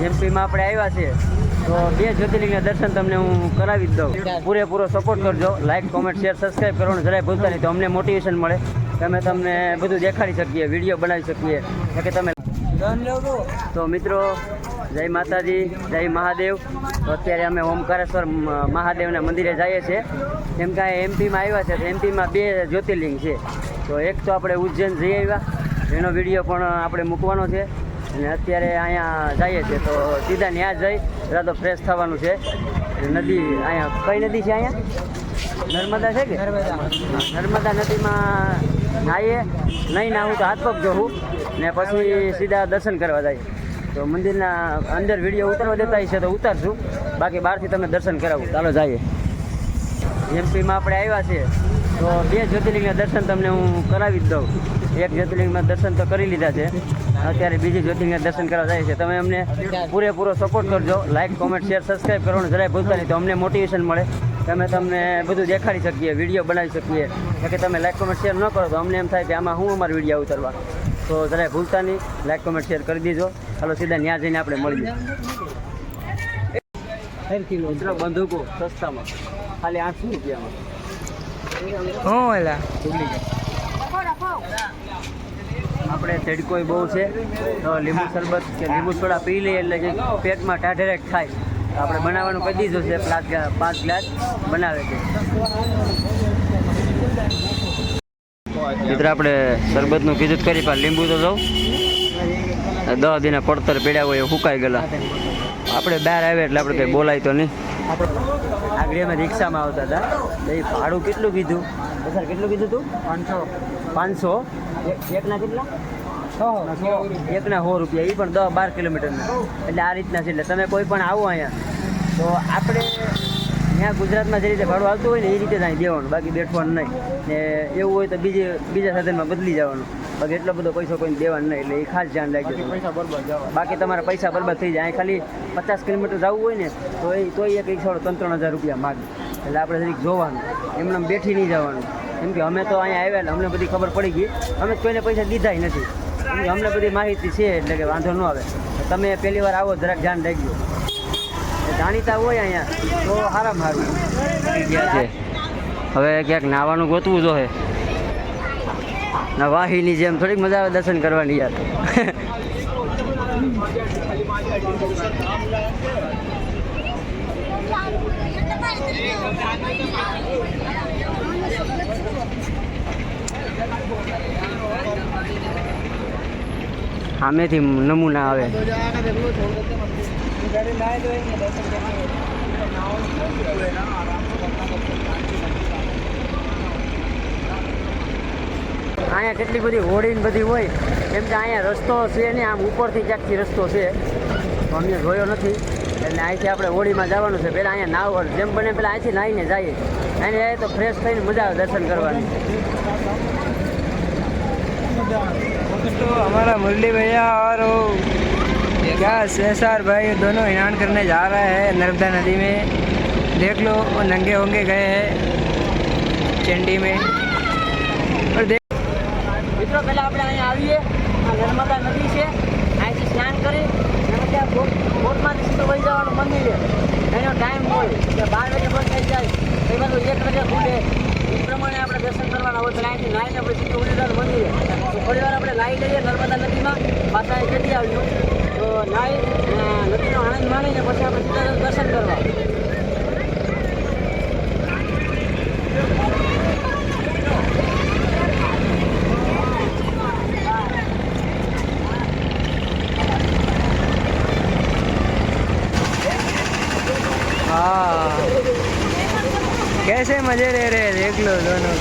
એમપીમાં આપણે આવ્યા છીએ તો 2 જ્યોતિર્લિંગના દર્શન તમને હું કરાવી જ દઉં. પૂરેપૂરો સપોર્ટ કરજો. લાઇક, કોમેન્ટ, શેર, સબસ્ક્રાઈબ કરવાનું જરાય ભૂલતા નહીં, તો અમને મોટિવેશન મળે કે અમે તમને બધું દેખાડી શકીએ, વિડીયો બનાવી શકીએ કે તમે. તો મિત્રો, જય માતાજી, જય મહાદેવ. તો અત્યારે અમે ઓમકારેશ્વર મહાદેવના મંદિરે જઈએ છીએ. કેમ કે એમપીમાં આવ્યા છે તો એમપીમાં 2 જ્યોતિર્લિંગ છે. તો એક તો આપણે ઉજ્જૈન જઈ આવ્યા, એનો વિડીયો પણ આપણે મૂકવાનો છે. અને અત્યારે અહીંયા જઈએ છીએ તો સીધા ત્યાં જઈ જરા તો ફ્રેશ થવાનું છે. નદી અહીંયા કઈ નદી છે? અહીંયા નર્મદા છે કે નર્મદા નદીમાં નાહીએ. નહીં નાહું તો હાથ પગ જોવું ને પછી સીધા દર્શન કરવા જઈએ. તો મંદિરના અંદર વિડીયો ઉતારવા દેતા છે તો ઉતારશું, બાકી બહારથી તમે દર્શન કરાવું. ચાલો જઈએ. એમપીમાં આપણે આવ્યા છીએ તો 2 જ્યોતિર્લિંગના દર્શન તમને હું કરાવી જ દઉં. એક જ્યોતિર્લિંગમાં દર્શન તો કરી લીધા છે, અત્યારે બીજી જ્યોતિર્લિંગના દર્શન કરવા જાય છે. તમે અમને પૂરેપૂરો સપોર્ટ કરજો. લાઇક, કોમેન્ટ, શેર, સબસ્ક્રાઈબ કરવાનું જરાય ભૂલતા નહીં, તો અમને મોટિવેશન મળે કે અમે તમને બધું દેખાડી શકીએ, વિડીયો બનાવી શકીએ કે તમે લાઇક, કોમેન્ટ, શેર ન કરો તો અમને એમ થાય કે આમાં હું અમારા વિડીયો ઉતારવા. તો જરાય ભૂલતા નહીં, લાઇક, કોમેન્ટ, શેર કરી દીજો. ચાલો સીધા ત્યાં જઈને આપણે મળીએ. મિત્રો બંદૂકો સસ્તામાં ખાલી 800 રૂપિયામાં. આપણે તેડકોઈ બહુ છે તો લીંબુ શરબત કે લીંબુ સોડા પી લઈએ એટલે કે પેટમાં ટાઢેરેક થાય. આપણે બનાવવાનું કહી દીધું છે, 5 ગ્લાસ બનાવે છે. મિત્રો આપણે શરબતનું કીધું કરી પણ લીંબુ તો જાઉં 10 દિને પડતર પીડ્યા હોય એ સુકાઈ ગયેલા. આપણે બહાર આવે એટલે આપણે કંઈ બોલાય તો નહીં. આગળ અમે રિક્ષામાં આવતા હતા તો એ ભાડું કેટલું કીધું સર? કેટલું કીધું તું? 500. એકના કેટલા? 1ના 100 રૂપિયા, એ પણ 10-12 કિલોમીટરના. એટલે આ રીતના છે. એટલે તમે કોઈ પણ આવો અહીંયા તો આપણે ત્યાં ગુજરાતમાં જે રીતે ભાડું આવતું હોય ને એ રીતે જ અહીં દેવાનું, બાકી બેઠવાનું નહીં. ને એવું હોય તો બીજા સાધનમાં બદલી જવાનું, બાકી એટલો બધો પૈસો કોઈને દેવાનું નહીં. એટલે એ ખાસ ધ્યાન રાખજો. બાકી તમારા પૈસા બરબાદ થઈ જાય. અહીં ખાલી 50 કિલોમીટર જવું હોય ને તો એક 3,000 રૂપિયા માગે. એટલે આપણે જરીક જોવાનું, એમને બેઠી નહીં જવાનું. કેમ કે અમે તો અહીંયા આવ્યા એટલે અમને બધી ખબર પડી ગઈ. અમે કોઈને પૈસા દીધા નથી, કેમ કે અમને બધી માહિતી છે એટલે કે વાંધો ન આવે. તમે પહેલી વાર આવો જરાક ધ્યાન રાખજો. જાણીતા હોય અહીંયા તો સારામાં સારું છે. હવે ક્યાંક નાવાનું ગોતવું જોઈએ. ના વાહીની જેમ થોડીક મજા આવે દર્શન કરવાની યાર. સામેથી નમૂના આવે. અહીંયા કેટલી બધી હોડી ને બધી હોય, કેમ કે અહીંયા રસ્તો છે ને આમ ઉપરથી ક્યાંકથી રસ્તો છે, અમને જોયો નથી. એટલે અહીંથી આપણે હોડીમાં જવાનું છે. પહેલાં અહીંયા નાવ જેમ બને પહેલાં અહીંથી નાહીને જઈએ. અહીં જાય તો ફ્રેશ થઈને મજા આવે દર્શન કરવાની. तो हमारा मुरली भैया और क्या एसआर भाई दोनों स्नान करने जा रहा है नर्मदा नदी में. देख लो वो नंगे होंगे गए हैं चंडी में. और મિત્રો પહેલાં આપણે અહીંયા આવીએ. આ નર્મદા નદી છે, અહીંથી સ્નાન કરી ત્યાં બોટમાંથી સીધું વહી જવાનું મંદિર. એનો ટાઈમ હોય કે 12 વાગે બંધ થઈ જાય, એ બધું 1 વાગે ખુલે. એ પ્રમાણે આપણે દર્શન કરવાના હોય. પહેલાં અહીંથી નાહીને આપણે સીધું ઉડી જવાનું મંદિરે. તો થોડી વાર આપણે નાહી લઈએ નર્મદા નદીમાં, પાછા જતી આવ્યું તો નાહી નદીનો આનંદ માણીને પછી આપણે સીધા દર્શન કરવા. हाँ कैसे मजे ले रहे हैं देख लो दोनों.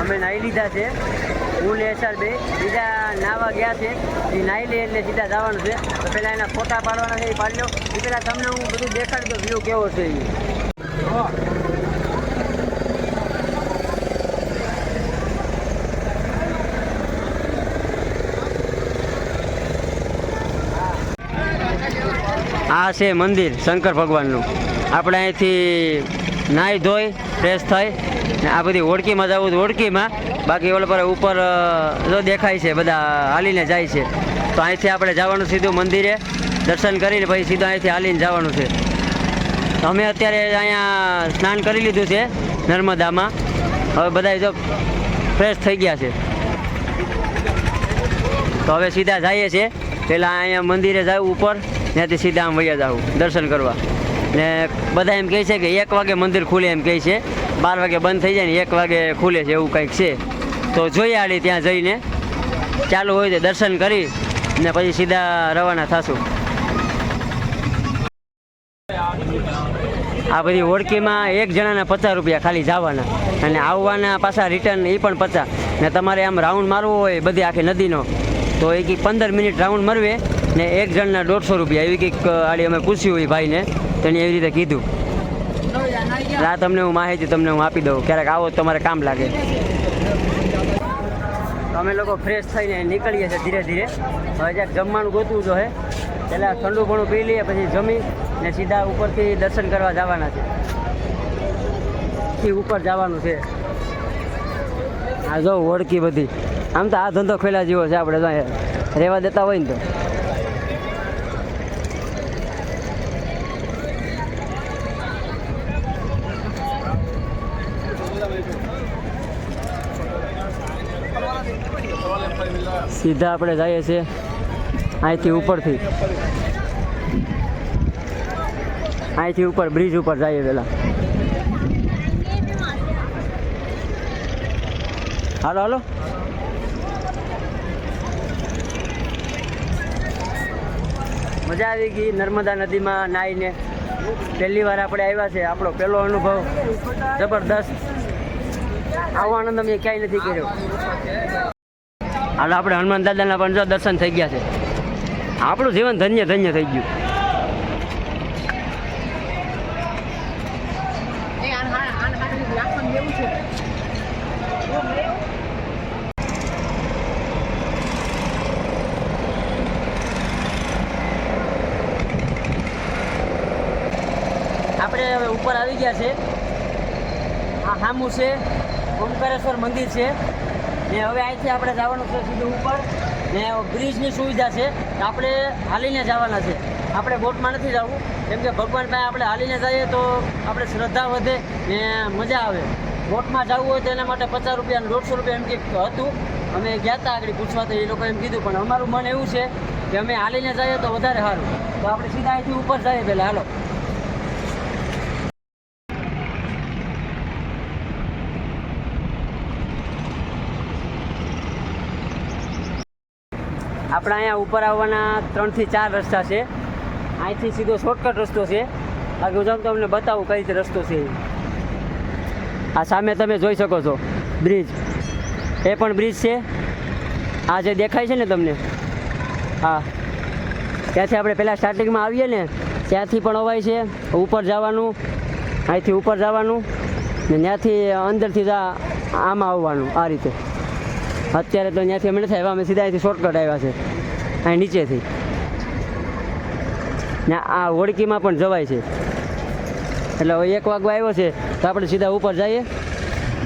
અમે નાહી લીધા છે. હું ને SR બે બીજા નાવા ગયા છે. એ નાહી લે એટલે સીધા જવાનું છે. તો પહેલાં એના ફોટા પાડવાના છે, એ પાડી લો. એ પહેલાં તમને હું બધું દેખાડી દઉં વ્યૂ કેવો છે એ. આ છે મંદિર શંકર ભગવાનનું. આપણે અહીંથી નાહી ધોઈ ફ્રેશ થઈ ને આ બધી ઓળખીમાં જવું તો ઓળખીમાં, બાકી ઓલા પર ઉપર જો દેખાય છે બધા હાલીને જાય છે. તો અહીંથી આપણે જવાનું સીધું મંદિરે, દર્શન કરીને પછી સીધું અહીંથી હાલીને જવાનું છે. તો અમે અત્યારે અહીંયા સ્નાન કરી લીધું છે નર્મદામાં. હવે બધા જો ફ્રેશ થઈ ગયા છે. તો હવે સીધા જઈએ છીએ. પહેલાં અહીંયા મંદિરે જવું ઉપર, ત્યાંથી સીધા આમ વૈયા જવું દર્શન કરવા. ને બધા એમ કહે છે કે 1 વાગે મંદિર ખુલે, એમ કહે છે 12 વાગે બંધ થઈ જાય ને 1 વાગે ખુલે છે, એવું કંઈક છે. તો જોઈએ આડી ત્યાં જઈને ચાલુ હોય તો દર્શન કરી ને પછી સીધા રવાના થશું. આ બધી ઓળખીમાં 1 જણાના 50 રૂપિયા ખાલી જવાના, અને આવવાના પાછા રિટર્ન એ પણ 50. ને તમારે આમ રાઉન્ડ મારવો હોય બધી આખી નદીનો તો એ કંઈક 15 મિનિટ રાઉન્ડ મરવે ને 1 જણના 150 રૂપિયા, એવી કંઈક આડી અમે પૂછ્યું એ ભાઈને, તેને એવી રીતે કીધું. આ તમને હું માહિતી તમને હું આપી દઉં, ક્યારેક આવો તો તમારે કામ લાગે. અમે લોકો ફ્રેશ થઈને નીકળીએ છીએ ધીરે ધીરે. હવે જ્યાં જમવાનું ગોતવું જો હે, પહેલાં ઠંડુ ઘણું પી લઈએ, પછી જમી ને સીધા ઉપરથી દર્શન કરવા જવાના છે. ઉપર જવાનું છે. આ જો ઓળખી બધી, આમ તો આ ધંધો ખોલ્યા જેવો છે, આપણે તો રહેવા દેતા હોય ને તો. સીધા આપણે જઈએ છીએ અહીંથી ઉપરથી, અહીંથી ઉપર બ્રિજ ઉપર જઈએ પહેલાં. હાલો હાલો. મજા આવી ગઈ નર્મદા નદીમાં નાહીને. પહેલી વાર આપણે આવ્યા છે, આપણો પહેલો અનુભવ જબરદસ્ત. આવો આનંદ અમે ક્યાંય નથી કર્યો. હાલો આપણે હનુમાન દાદાના પણ જો દર્શન થઈ ગયા છે. આપણું જીવન ધન્ય ધન્ય થઈ ગયું. આપણે હવે ઉપર આવી ગયા છે. આ સામું છે ઓમકારેશ્વર મંદિર છે ને. હવે અહીંથી આપણે જવાનું છે સીધું ઉપર, ને બ્રિજની સુવિધા છે. આપણે હાલીને જવાના છે, આપણે બોટમાં નથી જવું, કેમ કે ભગવાન પાસે આપણે હાલીને જઈએ તો આપણે શ્રદ્ધા વધે ને મજા આવે. બોટમાં જવું હોય તો એના માટે 50 રૂપિયા અને 150 રૂપિયા એમ કંઈક હતું. અમે ગયા હતા આગળ પૂછવા, તો એ લોકો એમ કીધું, પણ અમારું મન એવું છે કે અમે હાલીને જઈએ તો વધારે સારું. તો આપણે સીધા અહીંથી ઉપર જઈએ પહેલાં. હાલો. આપણે અહીંયા ઉપર આવવાના 3 થી 4 રસ્તા છે. અહીંથી સીધો શોર્ટકટ રસ્તો છે. આગળ જાઉં તો તમને બતાવું કઈ રીતે રસ્તો છે. આ સામે તમે જોઈ શકો છો બ્રિજ, એ પણ બ્રિજ છે. આ જે દેખાય છે ને તમને, હા, ત્યાંથી આપણે પહેલાં સ્ટાર્ટિંગમાં આવીએ ને ત્યાંથી પણ અવાય છે. ઉપર જવાનું, અહીંથી ઉપર જવાનું ને ત્યાંથી અંદરથી આમાં આવવાનું. આ રીતે અત્યારે તો ત્યાંથી અમે નથી આવ્યા, અમે સીધા અહીંથી શોર્ટકટ આવ્યા છે અહીં નીચેથી. ને આ ઓળખીમાં પણ જવાય છે. એટલે હવે 1 વાગવા આવ્યો છે તો આપણે સીધા ઉપર જઈએ.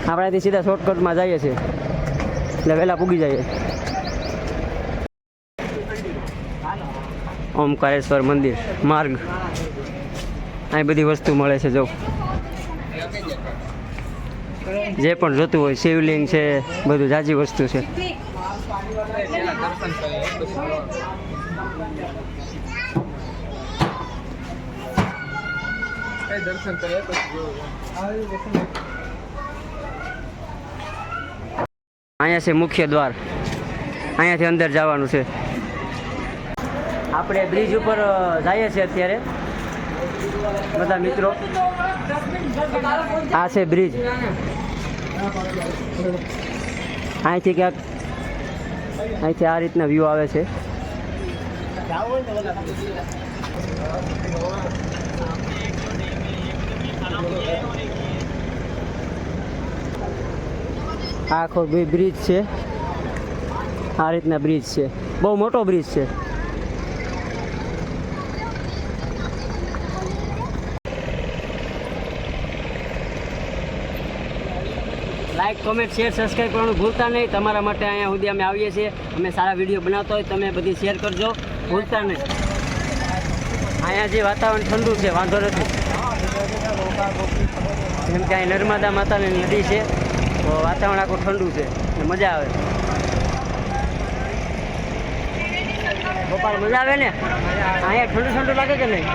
આપણે અહીંથી સીધા શોર્ટકટમાં જઈએ છીએ એટલે વહેલા પૂગી જઈએ. ઓમકારેશ્વર મંદિર માર્ગ, અહીં બધી વસ્તુ મળે છે. જો જે પણ જોતું હોય, શિવલિંગ છે, બધું જાજી વસ્તુ છે. અહીંયા છે મુખ્ય દ્વાર, અહીંયાથી અંદર જવાનું છે. આપણે બ્રિજ ઉપર જઈએ છીએ અત્યારે બધા મિત્રો. આ છે બ્રિજ. અહીંથી ક્યાંક અહીંથી આ રીતના વ્યૂ આવે છે. આખો બ્રિજ છે, આ રીતના બ્રિજ છે. બહુ મોટો બ્રિજ છે. લાઇક કોમેન્ટ શેર સબસ્ક્રાઈબ કરવાનું ભૂલતા નહીં. તમારા માટે અહીંયા સુધી અમે આવીએ છીએ. અમે સારા વિડીયો બનાવતા હોય તમે બધી શેર કરજો, ભૂલતા નહીં. અહીંયા જે વાતાવરણ ઠંડુ છે, વાંધો નથી. જેમ કે અહીં નર્મદા માતાની નદી છે તો વાતાવરણ આખું ઠંડુ છે, મજા આવે. ગોપાલ મજા આવે ને? અહીંયા ઠંડુ ઠંડુ લાગે કે નહીં?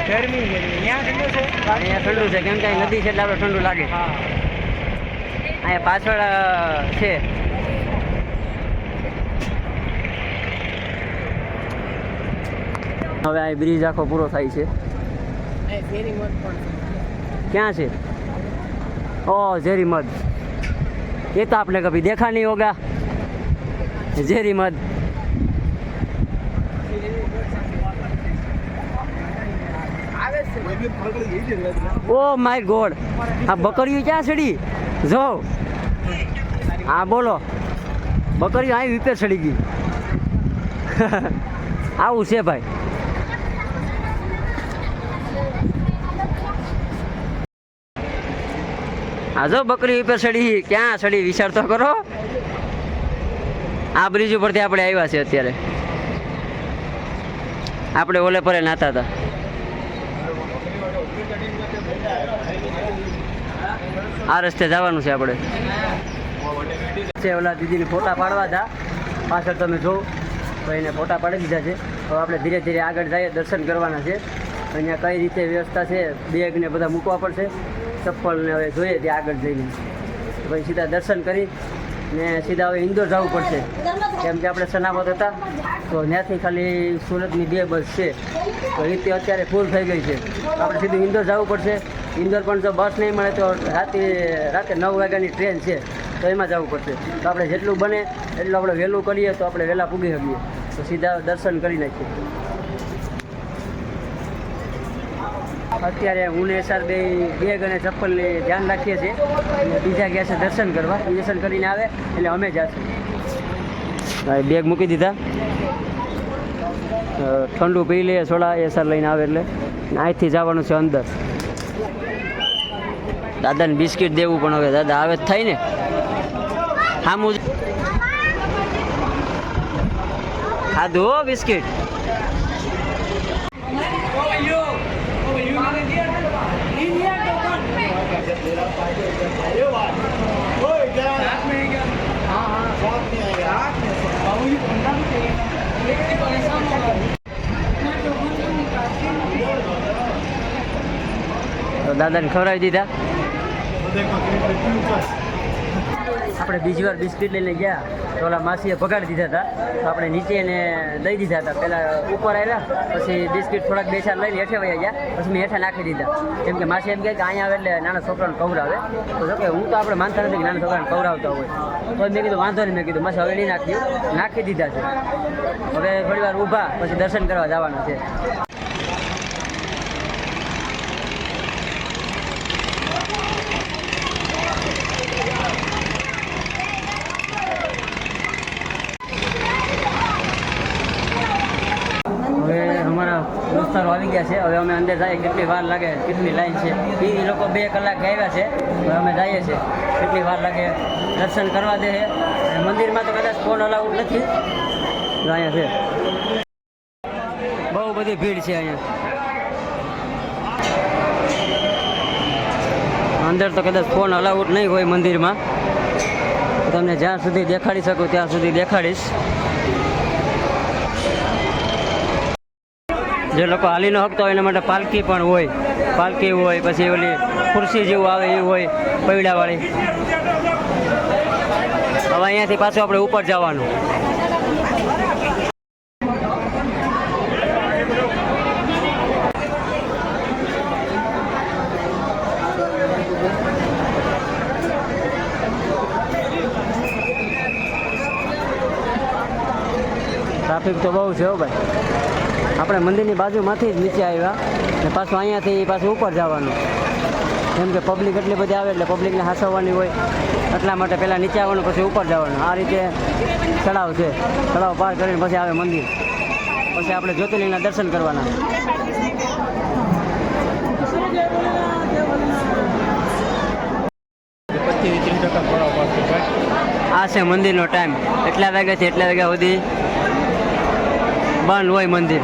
ગરમી અહીંયા ઠંડુ છે. અહીંયા ઠંડુ છે કેમ કે અહીં નદી છે એટલે આપણે ઠંડુ લાગે. અહીંયા પાછળ છે હવે આ બ્રિજ આખો પૂરો થાય છે. ક્યાં છે? ઓ ઝેરી મધ, ये तो आपने कभी देखा नहीं होगा. ઝેરી મધ ઓ માય ગોડ, આ બકરીઓ ક્યાં ચડી? જો હા બોલો, બકરીઓ અહીં વિપેર ચડી ગઈ. આવું છે ભાઈ. આ જો બકરી ઉપર ચડી, ક્યાં ચડી વિચાર તો કરો. આ બ્રિજ ઉપરથી આપણે આવ્યા છે અત્યારે. આપણે ઓલે પરે નાતા હતા. આ રસ્તે જવાનું છે આપણે. ઓલા દીદીને ફોટા પાડવા હતા, પાછળ તમે જો તો એને ફોટા પાડી દીધા છે. હવે આપણે ધીરે ધીરે આગળ જઈએ, દર્શન કરવાના છે. અહીંયા કઈ રીતે વ્યવસ્થા છે, બેગ ને બધા મૂકવા પડશે, ચપ્પલ ને હવે જોઈએ ત્યાં આગળ જઈને. પછી સીધા દર્શન કરી ને સીધા હવે ઇન્દોર જવું પડશે કેમ કે આપણે સનામત હતા તો ત્યાંથી ખાલી સુરતની 2 બસ છે તો એ અત્યારે ફૂલ થઈ ગઈ છે. આપણે સીધું ઇન્દોર જવું પડશે. ઇન્દોર પણ જો બસ નહીં મળે તો રાતે 9 વાગ્યાની ટ્રેન છે તો એમાં જવું પડશે. તો આપણે જેટલું બને એટલું આપણે વહેલું કરીએ તો આપણે વહેલા પૂગી શકીએ. તો સીધા દર્શન કરી નાખીએ. અત્યારે હું ને સર બેગ અને ચપ્પલને ધ્યાન રાખીએ છીએ અને બીજા ગયા છે દર્શન કરવા. દર્શન કરીને આવે એટલે અમે જઈશું. બેગ મૂકી દીધા, ઠંડુ પી લઈએ સોડા. એ સર લઈને આવે એટલે અહીંથી જવાનું છે અંદર. દાદાને બિસ્કિટ દેવું પણ હવે દાદા આવે જ થાય ને. હામું ખાધું હો બિસ્કિટ. તો દાદાને ખવડાવી દીધા. આપણે બીજી વાર બિસ્કિટ લઈને ગયા તો ઓલા માસીએ ભગાડી દીધા હતા તો આપણે નીચે એને દઈ દીધા હતા. પહેલાં ઉપર આવ્યા પછી બિસ્કિટ થોડાક 2-4 લઈને હેઠે વયા ગયા પછી મેં હેઠે નાખી દીધા કેમ કે માસી એમ કહે કે અહીંયા આવે એટલે નાના છોકરાને ખવડાવે. તો જો કે હું તો આપણે માનતા નથી કે નાના છોકરાને ખવડાવતા હોય તો મેં કીધું વાંધો નહીં. મેં કીધું માસી હવે નહીં નાખી દીધા છે. હવે થોડી વાર ઊભા પછી દર્શન કરવા જવાના છે. દોસ્તારો આવી ગયા છે. હવે અમે અંદર જઈએ કેટલી વાર લાગે, કેટલી લાઈન છે. એ લોકો 2 કલાક આવ્યા છે. હવે અમે જઈએ છીએ કેટલી વાર લાગે. દર્શન કરવા દે છે. મંદિરમાં તો કદાચ ફોન અલાઉડ નથી. અહીંયા છે બહુ બધી ભીડ છે. અહીંયા અંદર તો કદાચ ફોન અલાઉડ નહીં હોય મંદિરમાં. તમને જ્યાં સુધી દેખાડી શકું ત્યાં સુધી દેખાડીશ. જે લોકો હાલી ન શકતા હોય એના માટે પાલકી પણ હોય. પાલકી હોય પછી ઓલી ખુરશી જેવું આવે એ હોય પૈડાવાળી. હવે અહીંયાથી પાછું આપણે ઉપર જવાનું. ટ્રાફિક તો બહુ છે હો ભાઈ. આપણે મંદિરની બાજુમાંથી જ નીચે આવ્યા ને પાછું અહીંયાથી પાછું ઉપર જવાનું કેમ કે પબ્લિક એટલી બધી આવે એટલે પબ્લિકને હાંસવવાની હોય એટલા માટે પહેલાં નીચે આવવાનું પછી ઉપર જવાનું. આ રીતે તળાવ છે. તળાવ પાર કરીને પછી આવે મંદિર. પછી આપણે જ્યોતિર્લિંગના દર્શન કરવાના. 30% ભરાવ પાછું ભાઈ. આ છે મંદિરનો ટાઈમ. એટલા વાગ્યાથી એટલા વાગ્યા સુધી બંધ હોય મંદિર.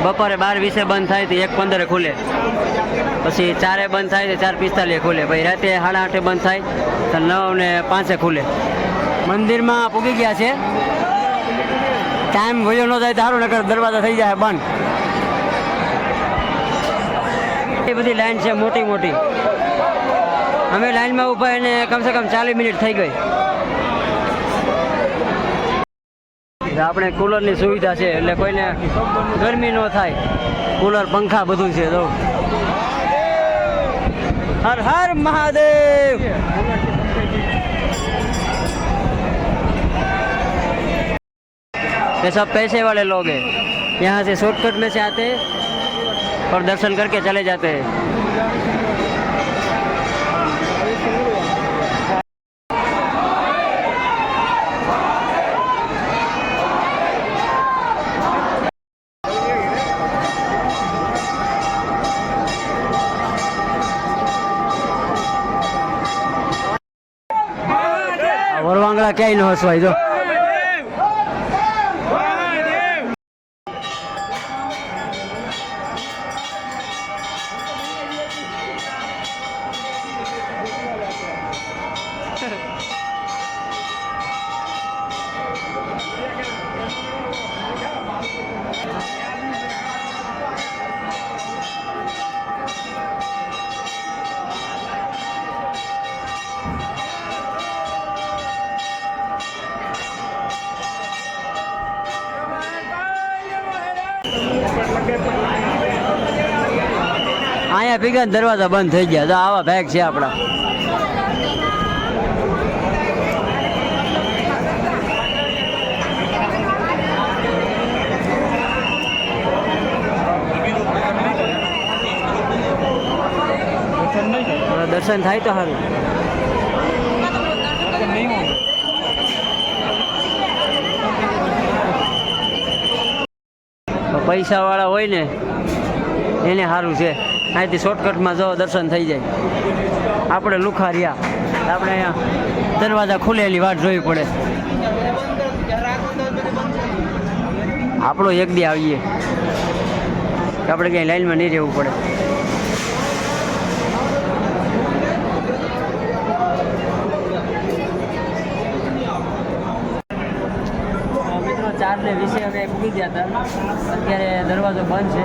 બપોરે 12:20 બંધ થાય તો 1:15 ખુલે, પછી 4 બંધ થાય તો 4:45 ખુલે, પછી રાતે 8:30 બંધ થાય તો 9:05 ખુલે. મંદિરમાં પૂગી ગયા છે. ટાઈમ વયો ન જાય તો સારું, નકર દરવાજા થઈ જાય બંધ. એ બધી લાઈન છે મોટી મોટી. અમે લાઈનમાં ઊભા એને કમસે કમ 40 મિનિટ થઈ ગઈ. આપણે કુલરની સુવિધા છે એટલે કોઈને ગરમી ન થાય. કુલર, પંખા બધું છે. તો હર હર મહાદેવ. ये सब पैसे वाले लोग हैं. यहाँ से शॉर्टकट में से आते हैं और दर्शन करके चले जाते हैं. વરવાંગળા ક્યાંય ન હસવાય. જો અહીંયા ભેગા દરવાજા બંધ થઈ ગયા. તો આવા ભાગ છે આપણા. દર્શન થાય તો સારું. પૈસા વાળા હોય ને એને સારું છે. અહીંથી શોર્ટકટમાં જો દર્શન થઈ જાય. આપણે લુખા રહ્યા, આપણે અહીંયા દરવાજા ખુલેલી વાટ જોવી પડે. આપણો એક દી આવીએ, આપણે ક્યાંય લાઈનમાં નહીં રહેવું પડે. મિત્રો 4:20 અમે પૂરી ગયા હતા. અત્યારે દરવાજો બંધ છે.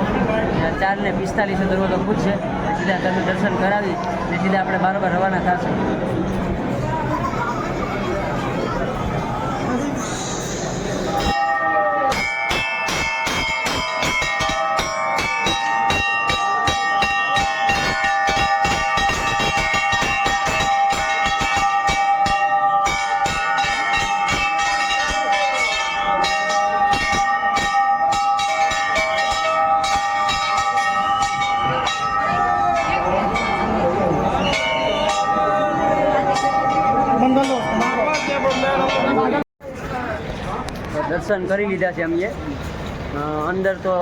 4:45 દરવાજો ખુલશે. સીધા તમે દર્શન કરાવી ને સીધા આપણે બરાબર રવાના થશે. દર્શન કરી લીધા છે અમે. અંદર તો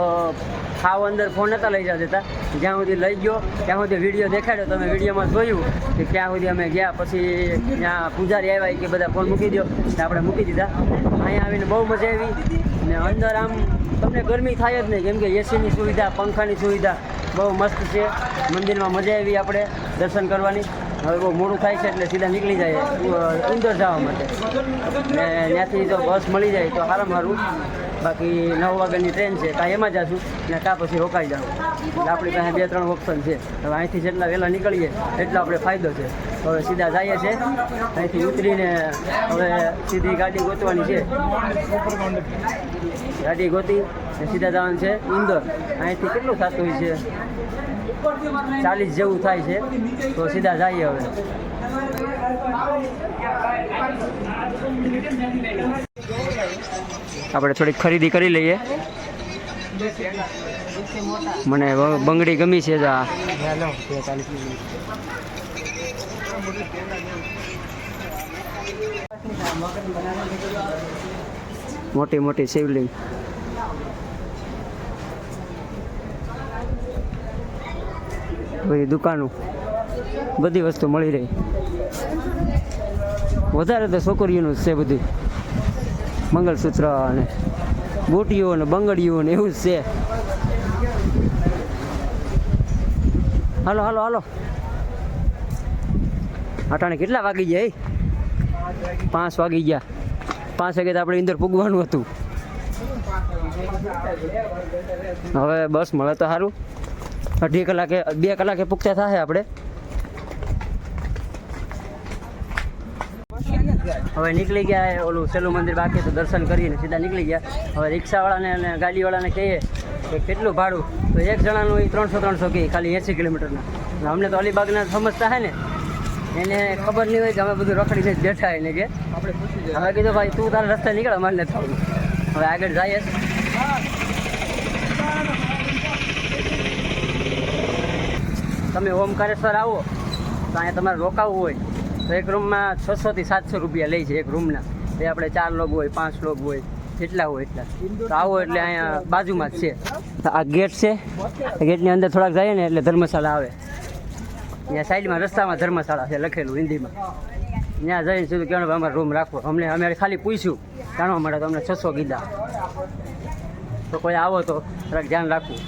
ખાવ અંદર ફોન નતા લઈ જતા દેતા. જ્યાં સુધી લઈ ગયો ત્યાં સુધી વિડીયો દેખાડ્યો. તમે વિડીયોમાં જોયું કે ક્યાં સુધી અમે ગયા. પછી ત્યાં પૂજારી આવ્યા કે બધા ફોન મૂકી દો, આપણે મૂકી દીધા. અહીંયા આવીને બહુ મજા આવી. ને અંદર આમ તમને ગરમી થાય જ નહીં, કેમ કે એસીની સુવિધા, પંખાની સુવિધા બહુ મસ્ત છે. મંદિરમાં મજા આવી આપણે દર્શન કરવાની. હવે બહુ મોડું થાય છે એટલે સીધા નીકળી જાય ઇન્દોર જવા માટે. ને ત્યાંથી જો બસ મળી જાય તો સારામાં સારું. બાકી 9 વાગ્યાની ટ્રેન છે, કાં એમાં જશું ને કાં પછી રોકાઈ જાઉં. એટલે આપણી પાસે 2-3 ઓપ્શન છે. હવે અહીંથી જેટલા વહેલા નીકળીએ એટલો આપણે ફાયદો છે. હવે સીધા જઈએ છીએ. અહીંથી ઉતરીને હવે સીધી ગાડી ગોતવાની છે. ગાડી ગોતી ને સીધા જવાનું છે ઇન્દોર. અહીંથી કેટલું થતું હોય છે? 40 જેવું થાય છે. તો સીધા જઈએ હવે. આપણે થોડીક ખરીદી કરી લઈએ. મને બંગડી ગમી છે. મોટી મોટી શિવલિંગ. બધી દુકાનો. બધી વસ્તુ મળી રહી. વધારે તો છોકરીઓનું જ છે બધું, મંગળસૂત્ર અને બુટીઓ અને બંગડીઓ ને એવું જ છે. હાલો હાલો હાલો, અટાણે કેટલા વાગી ગયા? 5 વાગી ગયા. 5 વાગે તો આપણે અંદર પૂગવાનું હતું. હવે બસ મળે તો સારું. 2 કલાકે પૂગતા થશે આપણે. હવે નીકળી ગયા, ઓલું સેલું મંદિર બાકી તો દર્શન કરીને સીધા નીકળી ગયા. હવે રિક્ષાવાળાને અને ગાડીવાળાને કહીએ કે કેટલું ભાડું, તો એક જણાનું એ 300 કહે, ખાલી 80 કિલોમીટરના. અમને તો અલીબાગના સમજતા હે ને, એને ખબર નહીં હોય કે અમે બધું રખડીને જ બેઠા એને કે આપણે પૂછી જાય. હવે કીધું ભાઈ તું તારા રસ્તે નીકળ, અમારે નથી થવું. હવે આગળ જઈએ. તમે ઓમકારેશ્વર આવો તો અહીંયા તમારે રોકાવું હોય તો એક રૂમમાં 600 થી 700 રૂપિયા લે છે એક રૂમના. એ આપણે 4 લોકો હોય, 5 લોકો હોય, જેટલા હોય એટલા. તો આવો એટલે અહીંયા બાજુમાં જ છે. આ ગેટ છે, ગેટની અંદર થોડાક જઈએ ને એટલે ધર્મશાળા આવે. ત્યાં સાઈડમાં રસ્તામાં ધર્મશાળા છે લખેલું હિન્દીમાં. ત્યાં જઈને સીધું કહેવાનું અમારે રૂમ રાખવો. અમે ખાલી પૂછ્યું જાણવા માટે, તો અમને 600 કીધા. તો કોઈ આવો તો થોડાક ધ્યાન રાખવું.